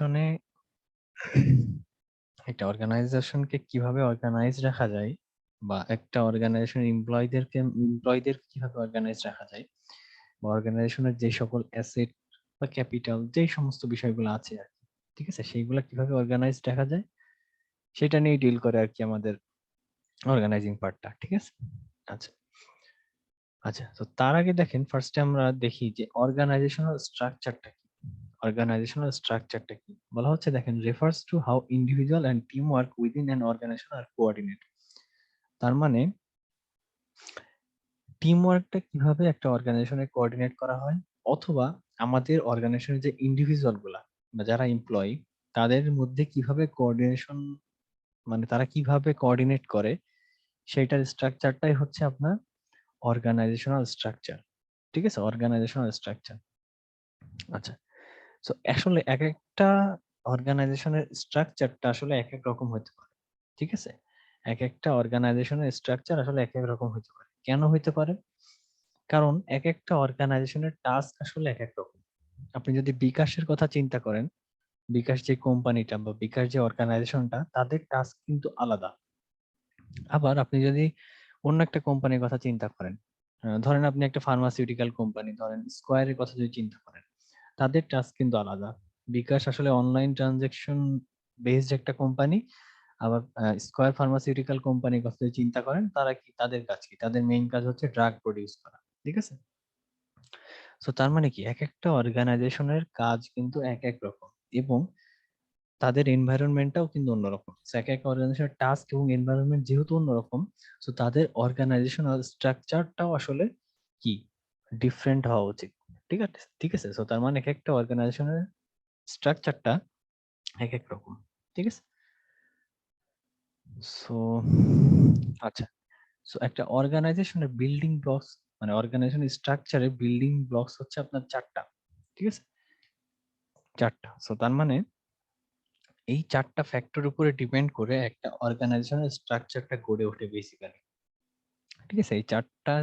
অর্গানাইজেশনে একটা অর্গানাইজেশনকে কিভাবে অর্গানাইজ রাখা যায় বা একটা অর্গানাইজেশনের এমপ্লয়ীদের কিভাবে অর্গানাইজ রাখা যায় বা অর্গানাইজেশনের যে সকল অ্যাসেট বা ক্যাপিটাল যেই সমস্ত বিষয়গুলো আছে আর কি, ঠিক আছে, সেইগুলা কিভাবে অর্গানাইজ রাখা যায় সেটা নিয়ে ডিল করে আর কি আমাদের অর্গানাইজিং পার্টটা, ঠিক আছে। আচ্ছা আচ্ছা, তো তার আগে দেখেন ফার্স্টে আমরা দেখি যে অর্গানাইজেশনাল স্ট্রাকচারটা কি। অর্গানাইজেশনাল স্ট্রাকচারটা কি বলা হচ্ছে, দেখেন, refers to how individual and team work within an organization are coordinate. তার মানে টিম ওয়ার্কটা কিভাবে একটা অর্গানাইজেশনে কোঅর্ডিনেট করা হয়, অথবা আমাদের অর্গানাইজেশনের যে ইন্ডিভিজুয়াল গুলা বা যারা এমপ্লয়ি তাদের মধ্যে কিভাবে কোঅর্ডিনেশন, মানে তারা কিভাবে কোঅর্ডিনেট করে, সেইটার স্ট্রাকচারটাই হচ্ছে আপনার অর্গানাইজেশনাল স্ট্রাকচার, ঠিক আছে, অর্গানাইজেশনাল স্ট্রাকচার। আচ্ছা, সো আসলে এক একটা অর্গানাইজেশনের স্ট্রাকচারটা আসলে এক এক রকম হতে পারে, ঠিক আছে। এক একটা অর্গানাইজেশনের স্ট্রাকচার আসলে এক এক রকম হতে পারে। কেন হইতে পারে? কারণ এক একটা অর্গানাইজেশনের টাস্ক আসলে এক এক রকম। আপনি যদি বিকাশের কথা চিন্তা করেন, বিকাশ যে কোম্পানিটা বা বিকাশ যে অর্গানাইজেশনটা, তাদের টাস্ক কিন্তু আলাদা। আবার আপনি যদি অন্য একটা কোম্পানির কথা চিন্তা করেন, ধরেন আপনি একটা ফার্মাসিউটিক্যাল কোম্পানি, ধরেন স্কয়ারের কথা যদি চিন্তা করেন, তাদের টাস্ক কিন্তু আলাদা। বিকাশ আসলে অনলাইন ট্রানজাকশন বেসড একটা কোম্পানি। আবার স্কয়ার ফার্মাসিউটিক্যাল কোম্পানির কথা যদি চিন্তা করেন, তারা কি, তাদের কাজ কি, তাদের মেইন কাজ হচ্ছে ড্রাগ প্রডিউস করা, ঠিক আছে। সো তার মানে কি, এক একটা অর্গানাইজেশনের কাজ কিন্তু এক এক রকম, এবং তাদের এনভায়রনমেন্টটাও কিন্তু অন্যরকম। So, এক এক অর্গানাইজেশনের টাস্ক এবং এনভায়রনমেন্ট যেহেতু অন্যরকম, সো তাদের অর্গানাইজেশনাল স্ট্রাকচারটাও আসলে কি, ডিফারেন্ট হওয়া উচিত, ঠিক আছে, ঠিক আছে। সো তার মানে এক একটা অর্গানাইজেশনের স্ট্রাকচারটা এক এক রকম, ঠিক আছে। সো আচ্ছা, সো একটা অর্গানাইজেশনের বিল্ডিং ব্লকস, মানে অর্গানাইজেশনের স্ট্রাকচারের বিল্ডিং ব্লকস হচ্ছে আপনার চারটা, ঠিক আছে, চারটা। সো তার মানে এই চারটা ফ্যাক্টর উপরে ডিপেন্ড করে একটা অর্গানাইজেশনের স্ট্রাকচারটা গড়ে ওঠে বেসিক্যালি, ঠিক আছে। এই চারটা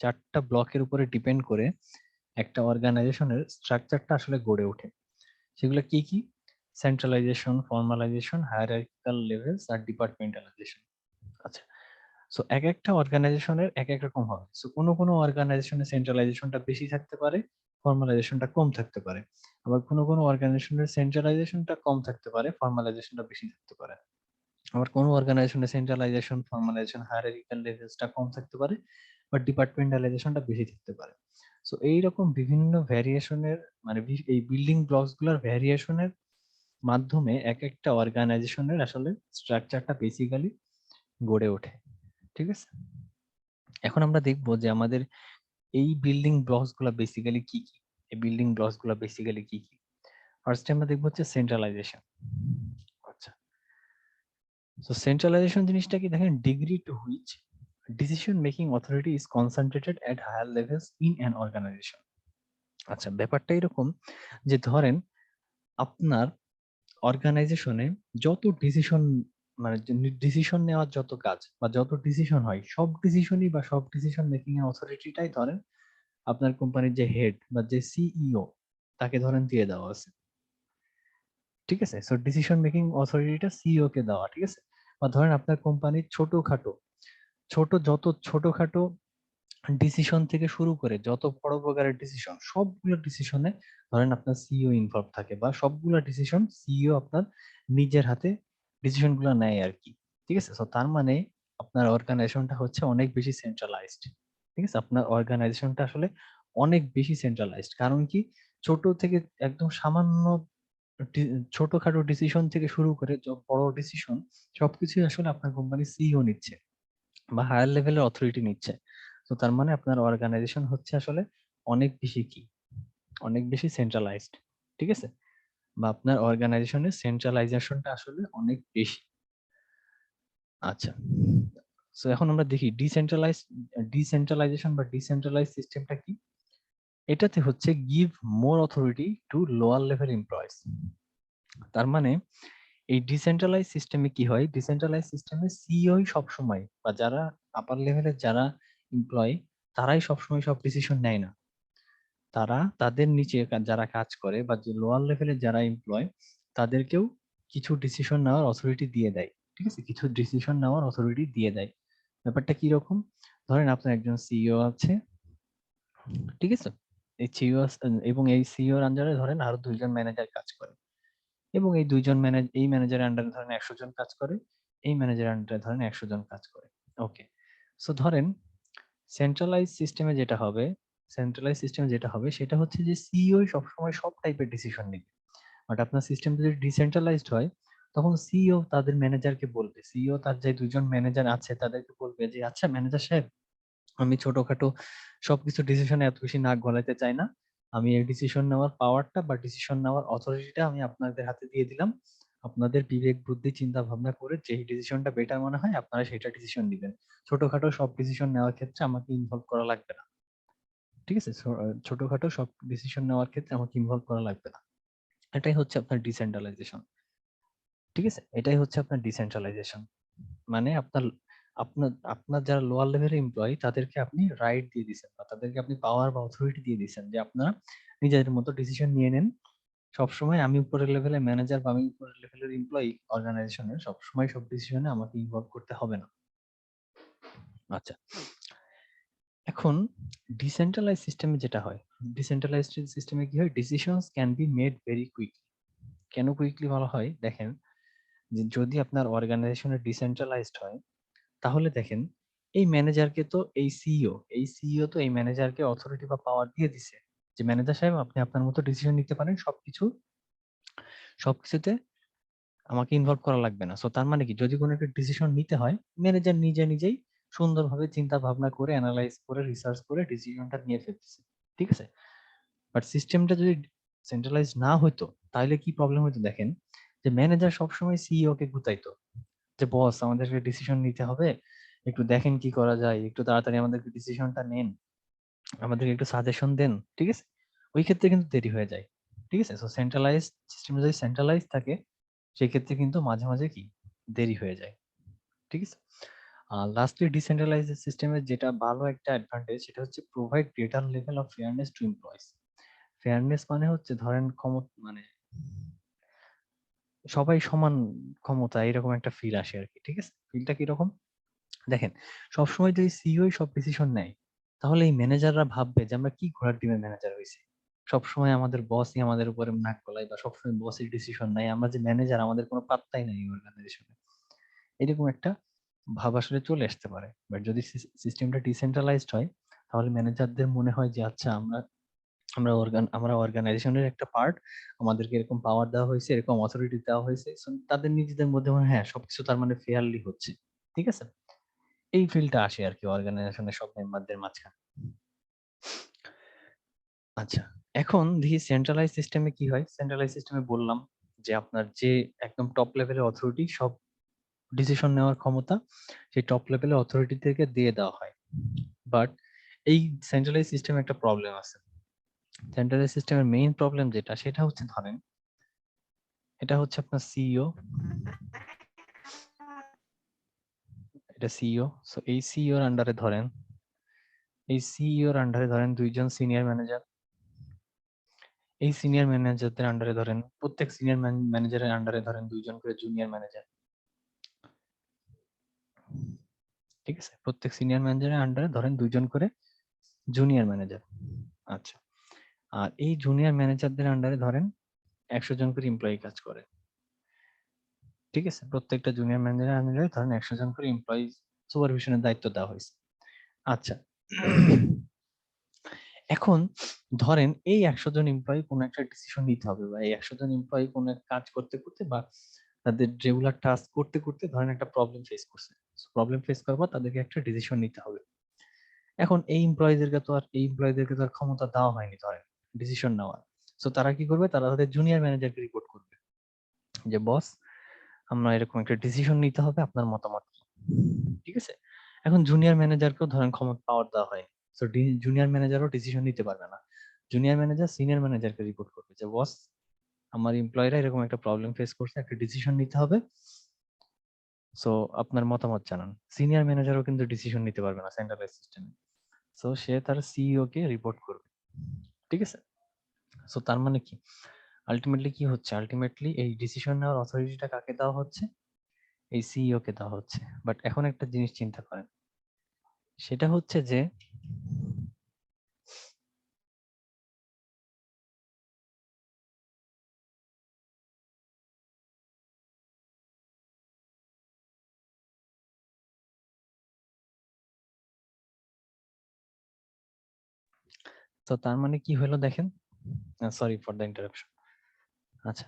চারটা ব্লকের উপরে ডিপেন্ড করে একটা অর্গানাইজেশনের স্ট্রাকচারটা আসলে গড়ে ওঠে। সেগুলো কি কি? সেন্ট্রালাইজেশন, ফর্মালাইজেশন, হায়ারার্কিক্যাল লেভেলস আর ডিপার্টমেন্টালাইজেশন। আচ্ছা, সো এক একটা অর্গানাইজেশনের এক এক রকম হবে। সো কোনো কোনো অর্গানাইজেশনের সেন্ট্রালাইজেশনটা বেশি থাকতে পারে, ফর্মালাইজেশনটা কম থাকতে পারে। আবার কোনো কোনো অর্গানাইজেশনের সেন্ট্রালাইজেশনটা কম থাকতে পারে, ফর্মালাইজেশনটা বেশি থাকতে পারে। আবার কোনো অর্গানাইজেশনের সেন্ট্রালাইজেশন, ফর্মালাইজেশন, হায়ারার্কিক্যাল লেভেলসটা কম থাকতে পারে, বাট ডিপার্টমেন্টালাইজেশনটা বেশি থাকতে পারে। সো এইরকম বিভিন্ন ভ্যারিয়েশনের, মানে এই বিল্ডিং ব্লকস গুলার ভ্যারিয়েশনের মাধ্যমে এক একটা অর্গানাইজেশনের আসলে স্ট্রাকচারটা বেসিক্যালি গড়ে ওঠে, ঠিক আছে। এখন আমরা দেখবো যে আমাদের এই বিল্ডিং ব্লকস গুলা বেসিক্যালি কি কি। এই বিল্ডিং ব্লকস গুলা বেসিক্যালি কি কি? ফার্স্টে আমরা দেখবো হচ্ছে সেন্ট্রালাইজেশন। আচ্ছা, সো সেন্ট্রালাইজেশন জিনিসটা কি, দেখেন, degree to which decision making authority is concentrated at higher levels in an organization. আচ্ছা, ব্যাপারটা এরকম যে ধরেন আপনার অর্গানাইজেশনে যত ডিসিশন, মানে ডিসিশন নেওয়ার যত কাজ বা যত ডিসিশন হয়, সব ডিসিশনই বা সব ডিসিশন মেকিং এর অথরিটিটাই ধরেন আপনার কোম্পানির যে হেড বা যে সিইও, তাকে ধরেন দিয়ে দেওয়া আছে, ঠিক আছে। সো ডিসিশন মেকিং অথরিটিটা সিইও কে দেওয়া, ঠিক আছে। বা ধরেন আপনার কোম্পানির যত ছোটখাটো ডিসিশন থেকে শুরু করে যত বড় প্রকারের ডিসিশন, সবগুলো ডিসিশনে ধরেন আপনার সিইও ইনভলভ থাকে, বা সবগুলো ডিসিশন সিইও আপনার নিজের হাতে ডিসিশন গুলো নেয় আর কি, ঠিক আছে। তো তার মানে আপনার অর্গানাইজেশনটা হচ্ছে অনেক বেশি সেন্ট্রালাইজড, ঠিক আছে। আপনার অর্গানাইজেশনটা আসলে অনেক বেশি সেন্ট্রালাইজড, কারণ কি, ছোট থেকে একদম সামান্য ছোটখাটো ডিসিশন থেকে শুরু করে বড় ডিসিশন, সবকিছুই আসলে আপনার কোম্পানির সিইও নিচ্ছে বা হায়ার লেভেলের অথরিটি নিচ্ছে। তো তার মানে আপনার অর্গানাইজেশন হচ্ছে আসলে অনেক বেশি কি, অনেক বেশি সেন্ট্রালাইজড, ঠিক আছে। বা আপনার অর্গানাইজেশনের সেন্ট্রালাইজেশনটা আসলে অনেক বেশি। আচ্ছা, সো এখন আমরা দেখি ডিসেন্ট্রালাইজেশন বা ডিসেন্ট্রালাইজ সিস্টেমটা কি। এটাতে হচ্ছে give more authority two lower level employees. তার মানে এই ডিসেন্ট্রালাইজ সিস্টেমে কি হয়, ডিসেন্ট্রালাইজ সিস্টেমে সিইও সবসময় বা যারা আপার লেভেলের যারা এমপ্লয়ি, তারাই সবসময় সব ডিসিশন নেয় না। তারা তাদের নিচে যারা কাজ করে বা যে লোয়ার লেভেলের যারা এমপ্লয় তাদেরকেও কিছু ডিসিশন নেওয়ার অথরিটি দিয়ে দেয়। ঠিক আছে, কিছু ডিসিশন নেওয়ার অথরিটি দিয়ে দেয়। ব্যাপারটা কি রকম? ধরেন আপনার একজন সিইও আছে, ঠিক আছে, এই সিইও এবং এই সিইওর আন্ডারে ধরেন আরো 2জন ম্যানেজার কাজ করে, এবং এই 2জন এই ম্যানেজারের আন্ডারে ধরেন 100 জন কাজ করে, এই ম্যানেজারের আন্ডারে ধরেন 100 জন কাজ করে। ওকে, সো ধরেন সেন্ট্রালাইজ সিস্টেমে যেটা হবে, সেটা হচ্ছে যে সিইও সবসময় সব টাইপের ডিসিশন নিবে। বাট আপনার সিস্টেম যদি ডিসেন্ট্রালাইজড হয়, তখন সিইও তাদের ম্যানেজারকে বলবে, সিইও তার যে 2জন ম্যানেজার আছে তাদেরকে বলবে যে আচ্ছা ম্যানেজার সাহেব, আমি ছোটখাটো সবকিছু ডিসিশনে এত বেশি নাক গলাইতে চাই না, আমি এই ডিসিশন নেওয়ার পাওয়ারটা বা ডিসিশন নেওয়ার অথরিটিটা আমি আপনাদের হাতে দিয়ে দিলাম। আপনাদের বিবেক বুদ্ধি চিন্তা ভাবনা করে যেই ডিসিশনটা বেটার মনে হয় আপনারা সেটা ডিসিশন দিবেন। ছোটখাটো সব ডিসিশন নেওয়ার ক্ষেত্রে আমাকে ইনভলভ করা লাগবে না। ঠিক আছে, ছোটখাটো সব ডিসিশন নেওয়ার ক্ষেত্রে আমাকে ইনভলভ করা লাগবে না। এটাই হচ্ছে আপনার ডিসেন্ট্রালাইজেশন। ঠিক আছে, এটাই হচ্ছে আপনার ডিসেন্ট্রালাইজেশন। মানে আপনার আপনার আপনার যারা লোয়ার লেভেলের এমপ্লয়ি তাদেরকে আপনি রাইট দিয়ে দিচ্ছেন, বা তাদেরকে আপনি পাওয়ার বা অথরিটি দিয়ে দিচ্ছেন যে আপনারা নিজেদের মতো ডিসিশন নিয়ে নেন। সবসময় আমি উপরের লেভেলের ম্যানেজার বা আমি উপরের লেভেলের এমপ্লয়ি অর্গানাইজেশনের, সবসময় সব ডিসিশনে আমাকে ইনভলভ করতে হবে না। আচ্ছা, এখন ডিসেন্ট্রালাইজ সিস্টেমে যেটা হয়, ডিসেন্ট্রালাইজড সিস্টেমে কি হয়, decisions can be made very quickly. কেন কুইকলি বলা হয়? দেখেন, যে যদি আপনার অর্গানাইজেশনের ডিসেন্ট্রালাইজড হয়, তাহলে দেখেন এই ম্যানেজারকে তো এই সিইও তো এই ম্যানেজারকে অথরিটি বা পাওয়ার দিয়ে দিছে যে ম্যানেজার সাহেব আপনি আপনার মতো ডিসিশন নিতে পারেন, সবকিছুতে আমাকে ইনভলভ করা লাগবে না। সো তার মানে কি, যদি কোনো একটা ডিসিশন নিতে হয়, ম্যানেজার নিজে নিজেই সুন্দরভাবে চিন্তা ভাবনা করে অ্যানালাইজ করে রিসার্চ করে ডিসিশনটা নিয়ে ফেলতেছে। ঠিক আছে, বাট সিস্টেমটা যদি সেন্ট্রালাইজ না হইতো তাহলে কি প্রবলেম হইতো দেখেন, যে ম্যানেজার সবসময় সিইও কে গুতাইতো যে বস আমাদেরকে ডিসিশন নিতে হবে, একটু দেখেন কি করা যায়, একটু তাড়াতাড়ি আমাদেরকে ডিসিশনটা নেন, আমাদেরকে একটু সাজেশন দেন। ঠিক আছে, ওই ক্ষেত্রে কিন্তু দেরি হয়ে যায়। ঠিক আছে, সো সেন্ট্রালাইজ সিস্টেম যদি সেন্ট্রালাইজ থাকে সেই ক্ষেত্রে কিন্তু মাঝে মাঝে কি দেরি হয়ে যায়। ঠিক আছে, আর লাস্টলি ডিসেন্ট্রালাইজ সিস্টেমের যেটা ভালো একটা অ্যাডভান্টেজ সেটা হচ্ছে provide greater level of fairness to employees. Fairness মানে হচ্ছে ধরেন মানে সবাই সমান ক্ষমতা, এরকম একটা ফিল আসে আর কি। ঠিক আছে, ফিলটা কিরকম দেখেন, সবসময় যদি সিইও সব ডিসিশন নেয়, তাহলে এই ম্যানেজাররা ভাববে যে আমরা কি ঘোড়ার ডিমের ম্যানেজার হয়েছি, সবসময় আমাদের বসই আমাদের উপরে নাক গলায়, বা সবসময় বসই ডিসিশন নেয়, আমরা যে ম্যানেজার আমাদের কোনো পাত্তাই নাই অর্গানাইজেশনে, এরকম একটা ভাব আসলে চলে আসতে পারে। বাট যদি সিস্টেমটা ডিসেন্ট্রালাইজড হয়, তাহলে ম্যানেজারদের মনে হয় যে আচ্ছা আমরা অর্গানাইজেশনের একটা পার্ট, আমাদেরকে এরকম পাওয়ার দেওয়া হয়েছে, এরকম অথরিটি দেওয়া হয়েছে। So, তাদের নিজেদের মধ্যে মনে হয় হ্যাঁ সবকিছু তার মানে ফেয়ারলি হচ্ছে। ঠিক আছে, এই ফিলটা আসে আর কি অর্গানাইজেশনের সব মেম্বারদের মাঝখানে। আচ্ছা, এখন দেখি সেন্ট্রালাইজ সিস্টেমে কি হয়। সেন্ট্রালাইজ সিস্টেমে বললাম যে আপনার যে একদম টপ লেভেলের অথরিটি, সব ডিসিশন নেওয়ার ক্ষমতা সেই টপ লেভেলের অথরিটি থেকে দিয়ে দেওয়া হয়। বাট এই সেন্ট্রালাইজ সিস্টেমে একটা প্রবলেম আছে। সেন্ট্রালাইজ সিস্টেমের মেইন প্রবলেম যেটা, সেটা হচ্ছে ধরেন এটা হচ্ছে আপনার সিইও, এটা সিইও। সো এই সিইওর আন্ডারে ধরেন 2জন সিনিয়র ম্যানেজার, এই সিনিয়র ম্যানেজারদের আন্ডারে ধরেন প্রত্যেক সিনিয়র ম্যানেজারের আন্ডারে ধরেন 2জন করে জুনিয়র ম্যানেজার। ঠিক আছে, প্রত্যেক সিনিয়র ম্যানেজারের আন্ডারে ধরেন 2জন করে জুনিয়র ম্যানেজার। আচ্ছা, আর এই জুনিয়র ম্যানেজারদের আন্ডারে ধরেন 100 জন করে এমপ্লয়ি কাজ করে। ঠিক আছে, প্রত্যেকটা জুনিয়র ম্যানেজারের আন্ডারে ধরেন 100 জন করে এমপ্লয়ি সুপারভিশনের দায়িত্ব দেওয়া হয়েছে। আচ্ছা, এখন ধরেন এই 100 জন এমপ্লয়ি কোনো একটা ডিসিশন নিতে হবে, বা এই 100 জন এমপ্লয়ি কোনো এক কাজ করতে করতে বা তাদের রেগুলার টাস্ক করতে করতে ধরেন একটা প্রবলেম ফেস করছে। প্রবলেম ফেস করার পর তাদেরকে একটা ডিসিশন নিতে হবে। এখন এই এমপ্লয়ীদেরকে তো আর ক্ষমতা দেওয়া হয়নি ধরেন ডিসিশন নেওয়ার। সো তারা কি করবে, তারা তাদের জুনিয়র ম্যানেজারকে রিপোর্ট করবে যে বস আমরা এরকম একটা ডিসিশন নিতে হবে, আপনার মতামত কি? ঠিক আছে, এখন জুনিয়র ম্যানেজারকেও ধরেন ক্ষমতা পাওয়ার দেওয়া হয়। সো জুনিয়র ম্যানেজারও ডিসিশন নিতে পারবে না। জুনিয়র ম্যানেজার সিনিয়র ম্যানেজারকে রিপোর্ট করবে যে বস আমার এমপ্লয়িরা এরকম একটা প্রবলেম ফেস করছে, একটা ডিসিশন নিতে হবে, সো আপনার মতামত জানান। সিনিয়র ম্যানেজারও কিন্তু ডিসিশন নিতে পারবে না সেন্ট্রালাইজ সিস্টেমে। সো সে তার সিইও কে রিপোর্ট করবে। ঠিক আছে? সো তার মানে কি আলটিমেটলি কি হচ্ছে, আলটিমেটলি এই ডিসিশন নেওয়ার অথরিটিটা কাকে দেওয়া হচ্ছে, এই সিইও কে দেওয়া হচ্ছে। বাট এখন একটা জিনিস চিন্তা করেন, সেটা হচ্ছে যে তো তার মানে কি হলো দেখেন, সরি ফর দ্য ইন্টারাপশন। আচ্ছা,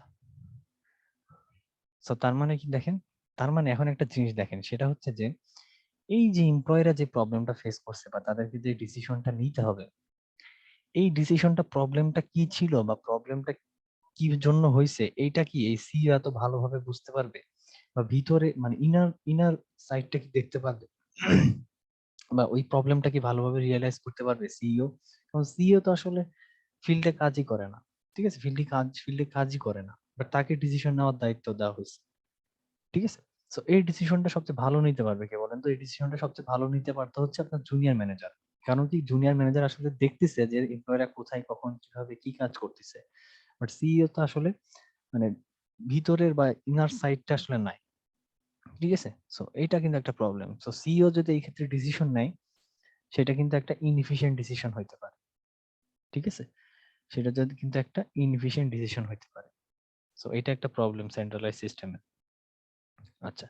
তো তার মানে কি দেখেন, তার মানে এখন একটা জিনিস দেখেন, সেটা হচ্ছে যে এই যে এমপ্লয়িরা যে প্রবলেমটা ফেস করছে বা তাদেরকে যে ডিসিশনটা নিতে হবে, এই ডিসিশনটা প্রবলেমটা কি ছিল বা প্রবলেমটা কি জন্য হয়েছে, এইটা কি এই সিইও এত ভালোভাবে বুঝতে পারবে বা ভিতরে মানে ইনার ইনার সাইডটা কি দেখতে পারবে বা ওই প্রবলেমটা কি ভালোভাবে রিয়েলাইজ করতে পারবে সিইও? কারণ সিইও তো আসলে ফিল্ডে কাজই করে না, ঠিক আছে, ফিল্ডে কাজই করে না, বাট তাকে ডিসিশন নেওয়ার দায়িত্ব দেওয়া হয়েছে, ঠিক আছে। সো এই ডিসিশনটা সবচেয়ে ভালো নিতে পারবে কে বলেন তো? এই ডিসিশনটা সবচেয়ে ভালো নিতে পারতে হচ্ছে আপনার জুনিয়র ম্যানেজার। কারণ কি জুনিয়র ম্যানেজার আসলে দেখতেছে যে এমপ্লয়িরা কোথায় কখন কিভাবে কি কাজ করতেছে, বাট সিইও তো আসলে মানে ভিতরের বা ইনার সাইডটা আসলে নাই, ঠিক আছে। সো এইটা কিন্তু একটা প্রবলেম। সো সিইও যদি এই ক্ষেত্রে ডিসিশন নেয়, সেটা কিন্তু একটা ইনএফিশিয়েন্ট ডিসিশন হইতে পারে, ঠিক আছে, সেটা যদি কিন্তু একটা ইনএফিশিয়েন্ট ডিসিশন হইতে পারে। সো এটা একটা প্রবলেম সেন্ট্রালাইজ সিস্টেমে। আচ্ছা,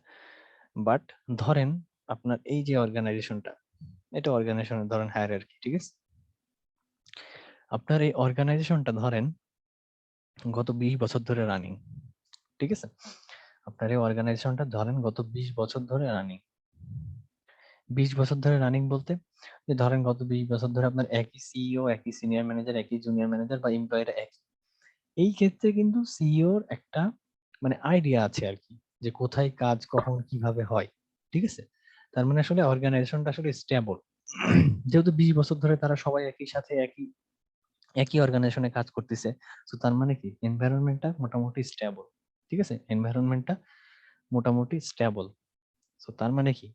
বাট ধরেন আপনার এই যে অর্গানাইজেশনটা, এটা অর্গানাইজেশনের ধরেন হায়ারার্কি, ঠিক আছে, আপনার এই অর্গানাইজেশনটা ধরেন গত 20 বছর ধরে রানিং, ঠিক আছে, আপনার এই অর্গানাইজেশনটা ধরেন গত 20 বছর ধরে রানিং। 20 বছর ধরে রানিং বলতে যে ধরেন গত 20 বছর ধরে আপনার একই সিইও, একই সিনিয়র ম্যানেজার, একই জুনিয়র ম্যানেজার বা এমপ্লয়িরা একই। এই ক্ষেত্রে কিন্তু সিইওর একটা মানে আইডিয়া আছে আর কি, যে কোথায় কাজ কখন কিভাবে হয়, ঠিক আছে। তার মানে আসলে অর্গানাইজেশনটা আসলে স্টেবল, যেহেতু 20 বছর ধরে তারা সবাই একই সাথে একই একই অর্গানাইজেশনে কাজ করতেছে। তো তার মানে কি এনভায়রনমেন্টটা মোটামুটি স্টেবল, ঠিক আছে, এনভায়রনমেন্টটা মোটামুটি স্টেবল। তো তার মানে কি,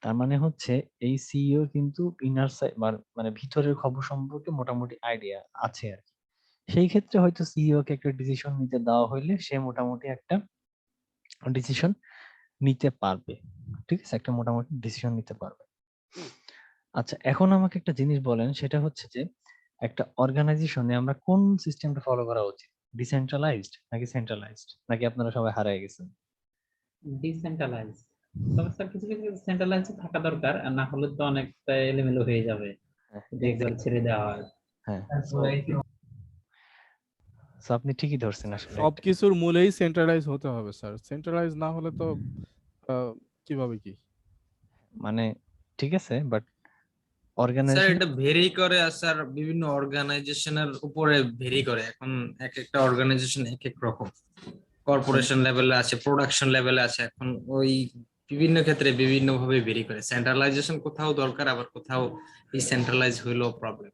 তার মানে হচ্ছে এই সিইও কিন্তু ইনার সাইড মানে ভিতরের খবর সম্পর্কে মোটামুটি আইডিয়া আছে আর কি। সেই ক্ষেত্রে হয়তো সিইও কে একটা ডিসিশন নিতে দেওয়া হইলে সে মোটামুটি একটা ডিসিশন নিতে পারবে, ঠিক আছে, একটা মোটামুটি ডিসিশন নিতে পারবে। আচ্ছা, এখন আমাকে একটা জিনিস বলেন, সেটা হচ্ছে যে একটা অর্গানাইজেশনে আমরা কোন সিস্টেমটা ফলো করা উচিত, ডিসেন্ট্রালাইজড নাকি সেন্ট্রালাইজড, নাকি আপনারা সবাই হারিয়ে গেছেন? ডিসেন্ট্রালাইজ। তবে স্যার কিছু কিছু সেন্ট্রালাইজ থাকা দরকার, আর না হলে তো অনেকটা এলোমেলো হয়ে যাবে হ্যাঁ, যদি একবার এক্স্যাক্টলি। ছেড়ে দেওয়া হয়। হ্যাঁ, সো আপনি ঠিকই ধরছেন আসলে একটা। সবকিছুর মূলেই সেন্ট্রালাইজ হতে হবে স্যার, সেন্ট্রালাইজ না হলে তো কিভাবে কি। মানে ঠিক আছে, বাট স্যার অর্গানাইজেশন এটা ভেরি করে, আর স্যার বিভিন্ন অর্গানাইজেশনের উপরে ভেরি করে। এখন এক একটা অর্গানাইজেশন এক এক রকম, মানে কর্পোরেশন লেভেলে আছে, প্রোডাকশন লেভেলে আছে। এখন ওই বিভিন্ন ক্ষেত্রে বিভিন্ন ভাবে ভেরি করে। সেন্ট্রালাইজেশন কোথাও দরকার, আবার কোথাও ডিসেন্ট্রালাইজ হইলেও প্রবলেম।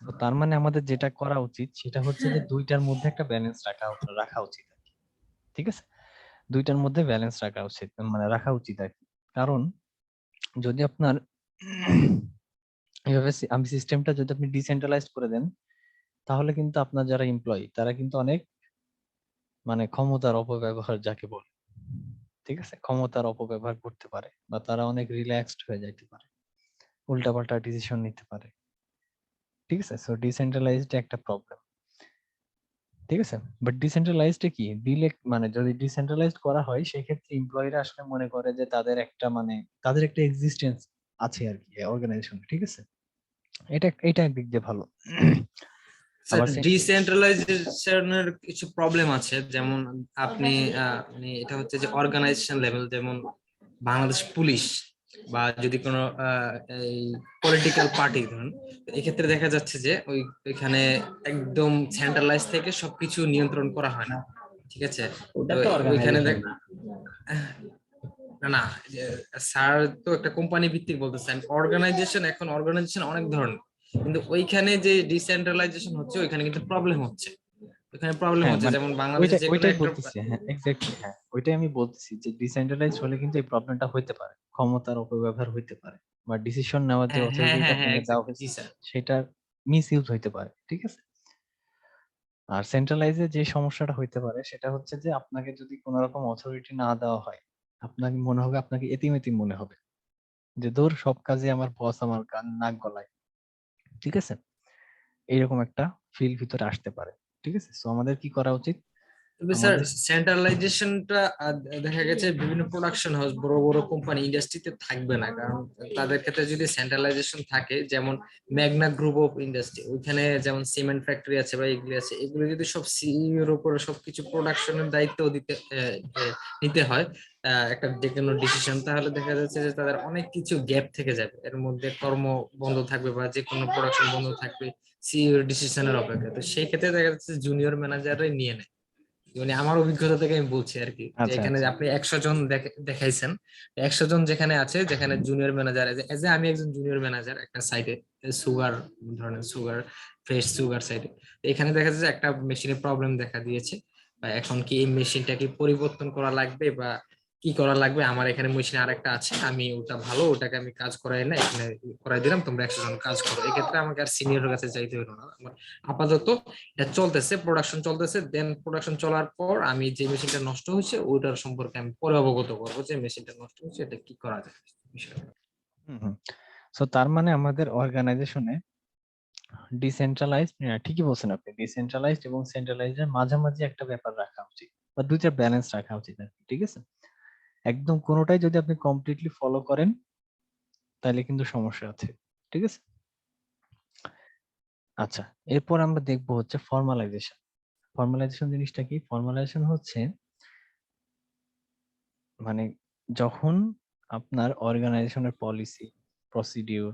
তো তার মানে আমাদের যেটা করা উচিত সেটা হচ্ছে যে দুইটার মধ্যে একটা ব্যালেন্স রাখা উচিত আর কি। ঠিক আছে, দুইটার মধ্যে ব্যালেন্স রাখা উচিত, মানে রাখা উচিত আর কি। কারণ যদি আপনার এইভাবে আমি সিস্টেমটা যদি আপনি ডিসেন্ট্রালাইজড করে দেন, তাহলে কিন্তু আপনার যারা এমপ্লয়ি তারা কিন্তু অনেক মানে ক্ষমতার অপব্যবহার যাকে বলে, ঠিক আছে, ক্ষমতার অপব্যবহার করতে পারে বা তারা অনেক রিল্যাক্সড হয়ে যাইতে পারে, উল্টাপাল্টা ডিসিশন নিতে পারে, ঠিক আছে। সো ডিসেন্ট্রালাইজড একটা প্রবলেম, ঠিক আছে। বাট ডিসেন্ট্রালাইজড কি দিলে, মানে যদি ডিসেন্ট্রালাইজড করা হয় সেই ক্ষেত্রে এমপ্লয়িরা আসলে মনে করে যে তাদের একটা মানে তাদের একটা এক্সিস্টেন্স আছে আর কি অর্গানাইজেশন, ঠিক আছে, এটা একদিক দিয়ে ভালো। স্যার আবার ডিসেন্ট্রালাইজেশনের কিছু প্রবলেম আছে, যেমন আপনি মানে এটা হচ্ছে যে অর্গানাইজেশন লেভেল, যেমন বাংলাদেশ পুলিশ বা যদি কোনো এই পলিটিক্যাল পার্টি ধরুন, এক্ষেত্রে দেখা যাচ্ছে যে ওইখানে একদম সেন্ট্রালাইজ থেকে সবকিছু নিয়ন্ত্রণ করা হয় না, ঠিক আছে। ওটা তো তো ওইখানে অর্গানাইজেশন দেখ না। না না, স্যার তো একটা কোম্পানি ভিত্তিক বলতেছেন, অর্গানাইজেশন এখন অর্গানাইজেশন অনেক ধরনের, কিন্তু ওইখানে যে ডিসেন্ট্রালাইজেশন হচ্ছে ওইখানে কিন্তু প্রবলেম হচ্ছে। ওইখানে প্রবলেম হ্যাঁ, হচ্ছে, মানে যেমন বাংলাদেশে যে কোনো ওইটাই একটা বলতেছি, হ্যাঁ এক্স্যাক্টলি, হ্যাঁ ওইটাই আমি বলতেছি যে ডিসেন্ট্রালাইজড হলে কিন্তু এই প্রবলেমটা হইতে পারে, ক্ষমতার অপব্যবহার হইতে পারে বা ডিসিশন নেওয়ার যে হ্যাঁ হ্যাঁ অথরিটিটা হ্যাঁ আপনাকে দেওয়া এক্স্যাক্টলি, হয়েছে জি স্যার। সেটার মিস ইউজ হইতে পারে, ঠিক আছে। আর সেন্ট্রালাইজে যে সমস্যাটা হইতে পারে সেটা হচ্ছে যে আপনাকে যদি কোনো রকম অথরিটি না দেওয়া হয়, আপনাকে মনে হবে, আপনাকে এতিম এতিম মনে হবে, যে ধর সব কাজে আমার বস আমার নাক গলায়। ঠিক আছে, এইরকম একটা ফিল ভিতরে আসতে পারে। ঠিক আছে, সো আমাদের কি করা উচিত? তবে স্যার আমাদের সেন্ট্রালাইজেশনটা দেখা গেছে বিভিন্ন প্রোডাকশন হাউস, বড় বড় কোম্পানি, ইন্ডাস্ট্রিতে থাকবে না। কারণ তাদের ক্ষেত্রে যদি সেন্ট্রালাইজেশন থাকে, যেমন ম্যাগনা গ্রুপ অফ ইন্ডাস্ট্রি, ওইখানে যেমন সিমেন্ট ফ্যাক্টরি আছে বা এগুলি আছে, এগুলো যদি সব সিইওর উপরে সবকিছু প্রোডাকশনের দায়িত্ব দিতে নিতে হয় একটা যে কোনো ডিসিশন, তাহলে দেখা যাচ্ছে যে তাদের অনেক কিছু গ্যাপ থেকে যাবে, এর মধ্যে কর্ম বন্ধ থাকবে বা যে কোনো প্রোডাকশন বন্ধ থাকবে সিইওর ডিসিশনের অপেক্ষা। তো সেই ক্ষেত্রে দেখা যাচ্ছে জুনিয়র ম্যানেজাররাই নিয়ে নেয়। মানে আমার অভিজ্ঞতা থেকে আমি বলছি আর কি, যে আচ্ছা এখানে যে আচ্ছা আপনি 100 জন দেখাইছেন, 100 জন যেখানে আছে, যেখানে জুনিয়র ম্যানেজার, এজ এ আমি একজন জুনিয়র ম্যানেজার একটা সাইটে, সুগার ধরনের সুগার, ফ্রেশ সুগার সাইটে, এখানে দেখা যাচ্ছে একটা মেশিনের প্রবলেম দেখা দিয়েছে, বা এখন কি এই মেশিনটা কি পরিবর্তন করা লাগবে বা কি করা লাগবে, আমার এখানে মেশিন আরেকটা আছে, আমি ওটা ভালো, ওটাকে আমি কাজ করাই না, এখানে করাই দিলাম, তোমরা 100 জন কাজ করো। এক্ষেত্রে আমাকে আর সিনিয়রের কাছে যাইতে হলো না, আমার আপাতত এটা চলতেছে, প্রোডাকশন চলতেছে, দেন প্রোডাকশন চলার পর আমি যে মেশিনটা নষ্ট হয়েছে ওটার সম্পর্কে আমি পরে অবগত করবো যে মেশিনটা নষ্ট হয়েছে, এটা কি করা যায় বিষয়টা। হুম হুম সো তার মানে আমাদের অর্গানাইজেশনে ডিসেন্ট্রালাইজড, ঠিকই বলছেন আপনি, ডিসেন্ট্রালাইজড এবং সেন্ট্রালাইজড এর মাঝামাঝি একটা ব্যাপার রাখা উচিত, বা দুইটা ব্যালেন্স রাখা উচিত আর কি। ঠিক আছে, একদম কোনোটাই যদি আপনি কমপ্লিটলি ফলো করেন তাহলে কিন্তু সমস্যা আছে। ঠিক আছে, আচ্ছা, এরপর আমরা দেখবো হচ্ছে ফর্মালাইজেশন। ফর্মালাইজেশন জিনিসটা কি? ফর্মালাইজেশন হচ্ছে মানে যখন আপনার অর্গানাইজেশনের policy, procedure,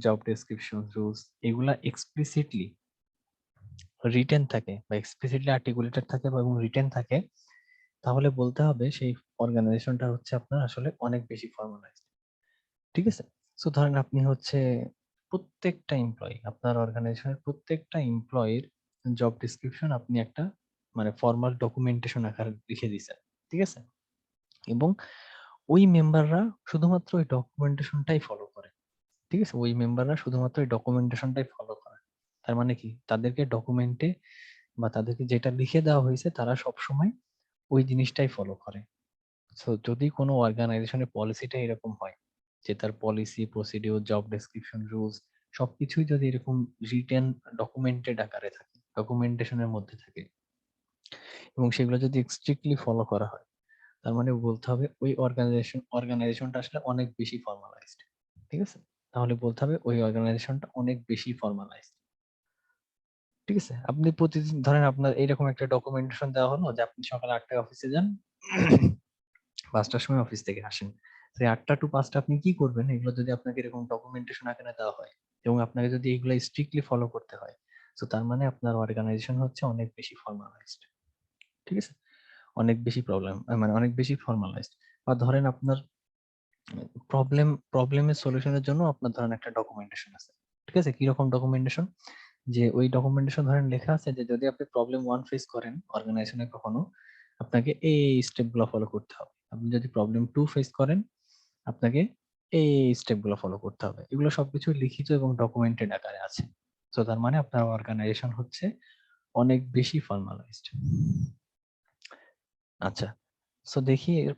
job description, rules, এগুলা এক্সপ্লিসিটলি রিটেন থাকে বা এক্সপ্লিসিটলি আর্টিকুলেটেড থাকে বা এবং রিটেন থাকে, তাহলে বলতে হবে সেই অর্গানাইজেশনটা হচ্ছে আপনার আসলে অনেক বেশি ফর্মালাইজড। ঠিক আছে, সো ধরেন আপনি হচ্ছে প্রত্যেকটা এমপ্লয়ি, আপনার অর্গানাইজেশনের প্রত্যেকটা এমপ্লয়ির জব ডেসক্রিপশন আপনি একটা মানে ফর্মাল ডকুমেন্টেশন আকারে লিখে দিয়েছেন। ঠিক আছে, এবং ওই মেম্বাররা শুধুমাত্র ওই ডকুমেন্টেশনটাই ফলো করে। ঠিক আছে, ওই মেম্বাররা শুধুমাত্র ওই ডকুমেন্টেশনটাই ফলো করে। তার মানে কি, তাদেরকে ডকুমেন্টে বা তাদেরকে যেটা লিখে দেওয়া হয়েছে তারা সবসময় ওই জিনিসটাই ফলো করে। সো যদি কোনো অর্গানাইজেশনের পলিসিটা এরকম হয় যে তার policy, procedure, job description, rules সবকিছুই যদি এরকম রিটেন ডকুমেন্টেড আকারে থাকে, ডকুমেন্টেশনের মধ্যে থাকে, এবং সেগুলো যদি স্ট্রিক্টলি ফলো করা হয়, তার মানে বলতে হবে ওই অর্গানাইজেশনটা আসলে অনেক বেশি ফর্মালাইজড। ঠিক আছে, তাহলে বলতে হবে ওই অর্গানাইজেশনটা অনেক বেশি ফর্মালাইজড। ঠিক আছে, আপনি প্রতিদিন ধরেন আপনার এইরকম একটা ডকুমেন্টেশন দেওয়া হলো যে আপনি সকালে 8টায় অফিসে যান, 5টার সময় অফিস থেকে আসেন। সেই 8টা টু 5টা আপনি কি করবেন, এগুলো যদি আপনাকে এরকম ডকুমেন্টেশন আকারে দেওয়া হয় এবং আপনাকে যদি এগুলো স্ট্রিক্টলি ফলো করতে হয়, তো তার মানে আপনার অর্গানাইজেশন হচ্ছে অনেক বেশি ফর্মালাইজড। ঠিক আছে, অনেক বেশি মানে অনেক বেশি ফর্মালাইজড। বা ধরেন আপনার প্রবলেমের সলিউশনের জন্য আপনার ধরেন একটা ডকুমেন্টেশন আছে। ঠিক আছে, কিরকম ডকুমেন্টেশন? যে ওই ডকুমেন্টেশন ধরেন লেখা আছে যে যদি আপনি প্রবলেম 1 ফেস করেন অর্গানাইজেশনে কখনো, আপনাকে এই স্টেপ গুলো ফলো করতে হবে। আপনি যদি প্রবলেম 2 ফেস করেন, আপনাকে এই স্টেপ গুলো ফলো করতে হবে। এগুলো সবকিছু লিখিত এবং ডকুমেন্টেড আকারে আছে। তো তার মানে আপনার অর্গানাইজেশন হচ্ছে অনেক বেশি ফর্মালাইজড। আচ্ছা, সো দেখি এর